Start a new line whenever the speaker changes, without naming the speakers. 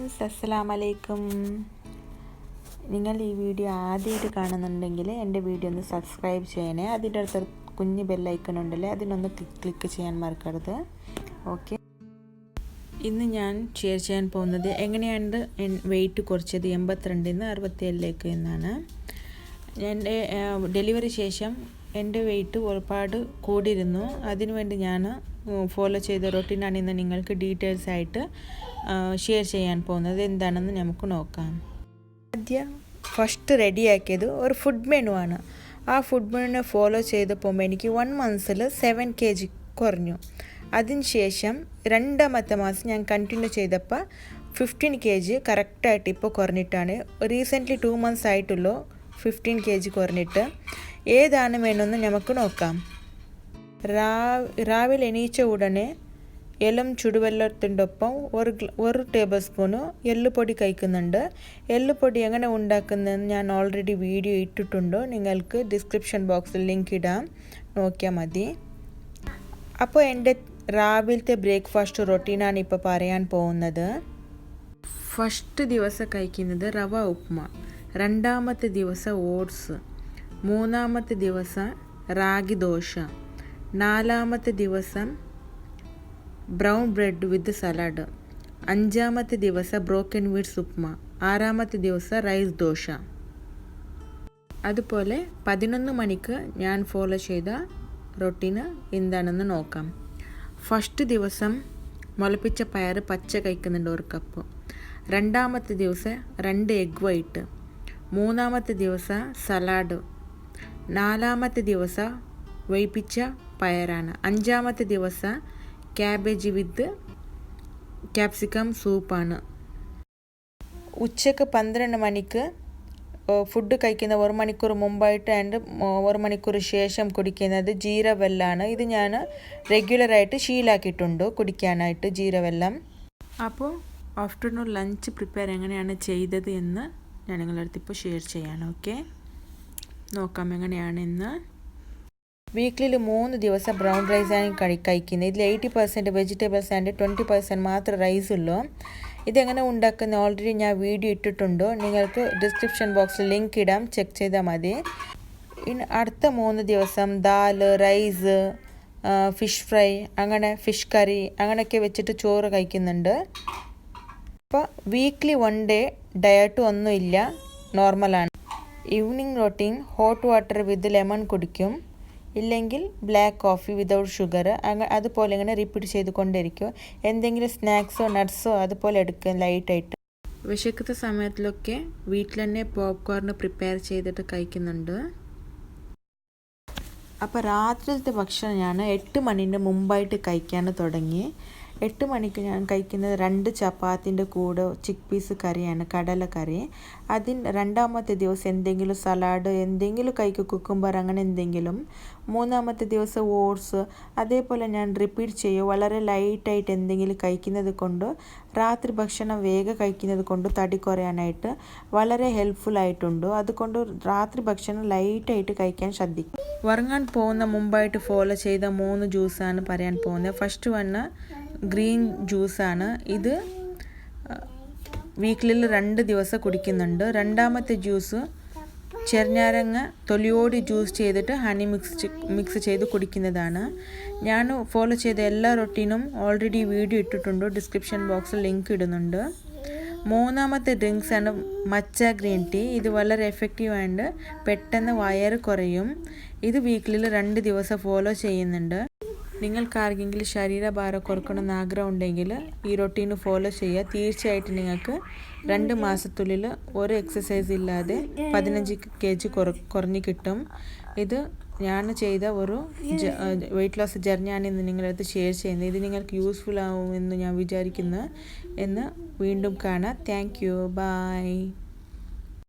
Friends, അസ്സലാമു അലൈക്കും. നിങ്ങൾ ഈ വീഡിയോ ആദ്യമായിട്ട് കാണുന്നുണ്ടെങ്കിൽ എൻ്റെ വീഡിയോ ഒന്ന് സബ്സ്ക്രൈബ് ചെയ്യണേ. അതിൻ്റെ അടുത്തൊരു കുഞ്ഞ് ബെല്ലൈക്കൺ ഉണ്ടല്ലേ, അതിനൊന്ന് ക്ലിക്ക് ചെയ്യാൻ മറക്കരുത്. ഓക്കെ, ഇന്ന് ഞാൻ ഷെയർ ചെയ്യാൻ പോകുന്നത് എങ്ങനെയാണ് വെയിറ്റ് കുറച്ചത് 82 നിന്ന് 67 എന്നാണ്. എൻ്റെ ഡെലിവറി ശേഷം എൻ്റെ വെയിറ്റ് ഒരുപാട് കൂടിയിരുന്നു. അതിനുവേണ്ടി ഞാൻ ഫോളോ ചെയ്ത റൊട്ടീനാണ് ഇന്ന് നിങ്ങൾക്ക് ഡീറ്റെയിൽസ് ആയിട്ട് ഷെയർ ചെയ്യാൻ പോകുന്നത്. എന്താണെന്ന് നമുക്ക് നോക്കാം. ആദ്യം ഫസ്റ്റ് റെഡിയാക്കിയത് ഒരു ഫുഡ് മെനു ആണ്. ആ ഫുഡ് മെനുവിനെ ഫോളോ ചെയ്തപ്പോൾ എനിക്ക് 1 മന്ത്സിൽ 7 kg കുറഞ്ഞു. അതിനുശേഷം രണ്ടാമത്തെ മാസം ഞാൻ കണ്ടിന്യൂ ചെയ്തപ്പോൾ 15 kg കറക്റ്റായിട്ട് ഇപ്പോൾ കുറഞ്ഞിട്ടാണ്. റീസെൻ്റ്ലി 2 months ആയിട്ടുള്ളൂ 15 kg കുറഞ്ഞിട്ട്. ഏതാണ് മെനുന്ന് നമുക്ക് നോക്കാം. രാവിലെ എണീച്ച ഉടനെ ഇളം ചുടുവെള്ളത്തിൻ്റെ ഒപ്പം 1 tablespoon എല്ലുപൊടി കഴിക്കുന്നുണ്ട്. എല്ലുപൊടി എങ്ങനെ ഉണ്ടാക്കുന്നതെന്ന് ഞാൻ ഓൾറെഡി വീഡിയോ ഇട്ടിട്ടുണ്ട്. നിങ്ങൾക്ക് ഡിസ്ക്രിപ്ഷൻ ബോക്സിൽ ലിങ്ക് ഇടാം, നോക്കിയാൽ മതി. അപ്പോൾ എൻ്റെ രാവിലത്തെ ബ്രേക്ക്ഫാസ്റ്റ് റൊട്ടീനാണ് ഇപ്പോൾ പറയാൻ പോകുന്നത്. ഫസ്റ്റ് ദിവസം കഴിക്കുന്നത് റവ ഉപ്മ, രണ്ടാമത്തെ ദിവസം ഓട്സ്, മൂന്നാമത്തെ ദിവസം റാഗി ദോശ, നാലാമത്തെ ദിവസം ബ്രൗൺ ബ്രെഡ് വിത്ത് സലാഡ്, അഞ്ചാമത്തെ ദിവസം ബ്രോക്കൻ വീറ്റ്സ് ഉപ്മ, ആറാമത്തെ ദിവസം റൈസ് ദോശ. അതുപോലെ 11 മണിക്ക് ഞാൻ ഫോളോ ചെയ്ത റൊട്ടീന് എന്താണെന്ന് നോക്കാം. ഫസ്റ്റ് ദിവസം മൊളപ്പിച്ച പയർ പച്ച കഴിക്കുന്നുണ്ട് 1 കപ്പ്. രണ്ടാമത്തെ ദിവസം 2 എഗ് വൈറ്റ്, മൂന്നാമത്തെ ദിവസം സലാഡ്, നാലാമത്തെ ദിവസം വേവിച്ച പയറാണ്, അഞ്ചാമത്തെ ദിവസം ക്യാബേജ് വിത്ത് ക്യാപ്സിക്കം സൂപ്പാണ്. ഉച്ചക്ക് 12 മണിക്ക് ഫുഡ് കഴിക്കുന്ന 1 മണിക്കൂർ മുമ്പായിട്ട് ആൻഡ് 1 മണിക്കൂർ ശേഷം കുടിക്കുന്നത് ജീര വെള്ളമാണ്. ഇത് ഞാൻ റെഗുലറായിട്ട് ശീലാക്കിയിട്ടുണ്ട് കുടിക്കാനായിട്ട് ജീര വെള്ളം. അപ്പോൾ ആഫ്റ്റർനൂൺ ലഞ്ച് പ്രിപ്പയർ എങ്ങനെയാണ് ചെയ്തത് എന്ന് ഞാൻ നിങ്ങളുടെ അടുത്ത് ഇപ്പോൾ ഷെയർ ചെയ്യാണ്. ഓക്കെ, നോക്കാം എങ്ങനെയാണ് ഇന്ന്. വീക്കിലിൽ 3 ദിവസം ബ്രൗൺ റൈസാണ് കഴിക്കുന്നത്. ഇതിൽ 80% വെജിറ്റബിൾസ് ആൻഡ് 20% മാത്രം റൈസ് ഉള്ളൂ. ഇതെങ്ങനെ ഉണ്ടാക്കുന്ന ഓൾറെഡി ഞാൻ വീഡിയോ ഇട്ടിട്ടുണ്ട്. നിങ്ങൾക്ക് ഡിസ്ക്രിപ്ഷൻ ബോക്സിൽ ലിങ്ക് ഇടാം, ചെക്ക് ചെയ്താൽ മതി. ഇനി അടുത്ത 3 ദിവസം ദാൽ, റൈസ്, ഫിഷ് ഫ്രൈ, അങ്ങനെ ഫിഷ് കറി അങ്ങനെയൊക്കെ വെച്ചിട്ട് ചോറ് കഴിക്കുന്നുണ്ട്. അപ്പോൾ വീക്ക്ലി 1 day ഡയറ്റ് ഒന്നുമില്ല, നോർമലാണ്. ഈവനിങ് റൊട്ടീൻ ഹോട്ട് വാട്ടർ വിത്ത് ലെമൺ കുടിക്കും, ഇല്ലെങ്കിൽ ബ്ലാക്ക് കോഫി വിതൗട്ട് ഷുഗർ. അതുപോലെ ഇങ്ങനെ റിപ്പീറ്റ് ചെയ്തുകൊണ്ടിരിക്കും. എന്തെങ്കിലും സ്നാക്സോ നട്ട്സോ അതുപോലെ എടുക്കുക ലൈറ്റായിട്ട്. വിശക്കുന്ന സമയത്തിലൊക്കെ വീട്ടിൽ തന്നെ പോപ്കോർൺ പ്രിപ്പയർ ചെയ്തിട്ട് കഴിക്കുന്നുണ്ട്. അപ്പോൾ രാത്രിയിലത്തെ ഭക്ഷണം ഞാൻ 8 മണിൻ്റെ മുമ്പായിട്ട് കഴിക്കാൻ തുടങ്ങി. 8 മണിക്ക് ഞാൻ കഴിക്കുന്നത് 2 ചപ്പാത്തിൻ്റെ കൂടെ ചിക്ക്പീസ് കറിയാണ്, കടലക്കറി. രണ്ടാമത്തെ ദിവസം എന്തെങ്കിലും സലാഡ്, എന്തെങ്കിലും കഴിക്കും, കുക്കുംബർ അങ്ങനെ എന്തെങ്കിലും. മൂന്നാമത്തെ ദിവസം ഓട്സ്. അതേപോലെ ഞാൻ റിപ്പീറ്റ് ചെയ്യും. വളരെ ലൈറ്റായിട്ട് എന്തെങ്കിലും കഴിക്കുന്നത് കൊണ്ട് രാത്രി ഭക്ഷണം വേഗം കഴിക്കുന്നത് കൊണ്ട് തടി കുറയാനായിട്ട് വളരെ ഹെൽപ്ഫുൾ ആയിട്ടുണ്ട്. അതുകൊണ്ട് രാത്രി ഭക്ഷണം ലൈറ്റായിട്ട് കഴിക്കാൻ ശ്രദ്ധിക്കും. ഉറങ്ങാൻ പോകുന്ന മുമ്പായിട്ട് ഫോളോ ചെയ്ത 3 ജ്യൂസാണ് പറയാൻ പോകുന്നത്. ഫസ്റ്റ് വണ് ഗ്രീൻ ജ്യൂസാണ്. ഇത് വീക്കിലിൽ 2 ദിവസം കുടിക്കുന്നുണ്ട്. രണ്ടാമത്തെ ജ്യൂസ് ചെറുനാരങ്ങ തൊലിയോട് ജ്യൂസ് ചെയ്തിട്ട് ഹണി മിക്സ് ചെയ്ത് കുടിക്കുന്നതാണ്. ഞാൻ ഫോളോ ചെയ്ത എല്ലാ റൊട്ടീനും ഓൾറെഡി വീഡിയോ ഇട്ടിട്ടുണ്ട്, ഡിസ്ക്രിപ്ഷൻ ബോക്സിൽ ലിങ്ക് ഇടുന്നുണ്ട്. മൂന്നാമത്തെ ഡ്രിങ്ക്സ് ആണ് മച്ച ഗ്രീൻ ടീ. ഇത് വളരെ എഫക്റ്റീവ് ആൻഡ് പെട്ടെന്ന് വയറ് കുറയും. ഇത് വീക്കിലിൽ 2 ദിവസം ഫോളോ ചെയ്യുന്നുണ്ട്. നിങ്ങൾക്ക് ആർക്കെങ്കിലും ശരീരഭാരം കുറക്കണമെന്ന് ആഗ്രഹം ഉണ്ടെങ്കിൽ ഈ റൊട്ടീന് ഫോളോ ചെയ്യുക. തീർച്ചയായിട്ടും നിങ്ങൾക്ക് 2 മാസത്തിനുള്ളിൽ ഒരു എക്സസൈസ് ഇല്ലാതെ 15 kg കുറഞ്ഞ് കിട്ടും. ഇത് ഞാൻ ചെയ്ത ഒരു വെയിറ്റ് ലോസ് ജേർണിയാണ് ഇന്ന് നിങ്ങളുടെ അടുത്ത് ഷെയർ ചെയ്യുന്നത്. ഇത് നിങ്ങൾക്ക് യൂസ്ഫുൾ ആവുമെന്ന് ഞാൻ വിചാരിക്കുന്നു. എന്ന് വീണ്ടും കാണാം. Thank you, by.